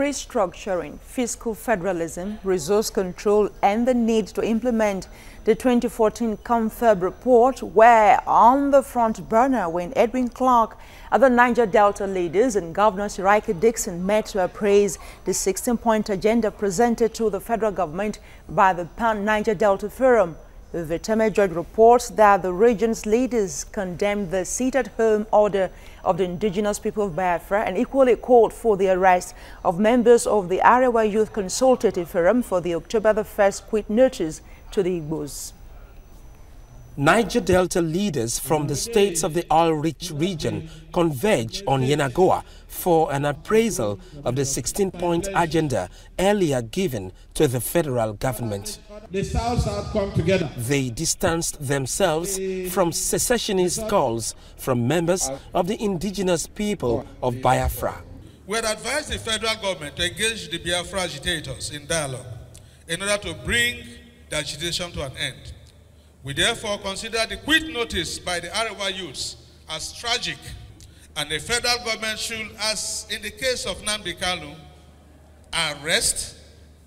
restructuring, fiscal federalism, resource control, and the need to implement the 2014 Confab report were on the front burner when Edwin Clark, other Niger Delta leaders, and Governor Niger Dixon met to appraise the 16-point agenda presented to the federal government by the Pan-Niger Delta Forum. The Judge reports that the region's leaders condemned the sit-at-home order of the indigenous people of Biafra and equally called for the arrest of members of the Arewa Youth Consultative Forum for the October the 1st quit notice to the Igbos. Niger Delta leaders from the states of the oil-rich region converge on Yenagoa for an appraisal of the 16-point agenda earlier given to the federal government. The South come together. They distanced themselves from secessionist calls from members of the indigenous people of Biafra. We had advised the federal government to engage the Biafra agitators in dialogue in order to bring the agitation to an end. We therefore consider the quit notice by the Arewa youths as tragic, and the federal government should, as in the case of Nnamdi Kanu, arrest,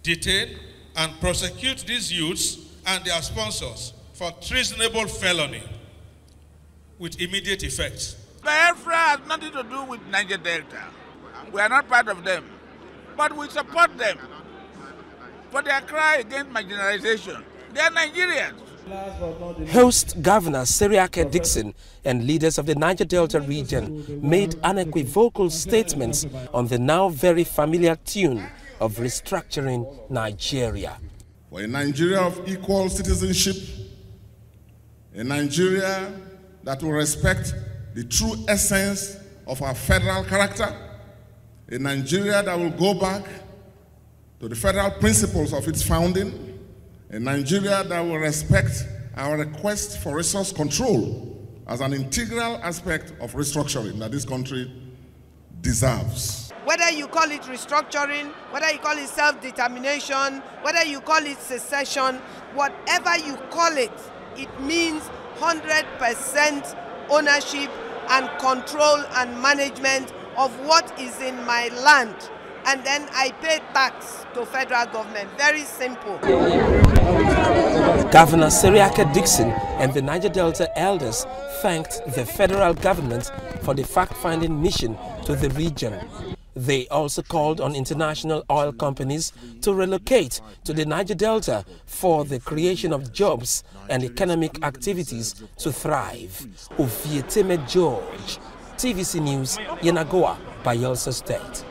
detain, and prosecute these youths and their sponsors for treasonable felony with immediate effect. Biafra has nothing to do with Niger Delta. We are not part of them, but we support them for their cry against marginalization. They are Nigerians. Host Governor Niger Dixon and leaders of the Niger Delta region made unequivocal statements on the now very familiar tune of restructuring Nigeria. For a Nigeria of equal citizenship, a Nigeria that will respect the true essence of our federal character, a Nigeria that will go back to the federal principles of its founding, a Nigeria that will respect our request for resource control as an integral aspect of restructuring that this country deserves. Whether you call it restructuring, whether you call it self-determination, whether you call it secession, whatever you call it, it means 100% ownership and control and management of what is in my land. And then I pay tax to federal government. Very simple. Governor Niger Dixon and the Niger Delta elders thanked the federal government for the fact-finding mission to the region. They also called on international oil companies to relocate to the Niger Delta for the creation of jobs and economic activities to thrive. Ofieteme George, TVC News, Yenagoa, Bayelsa State.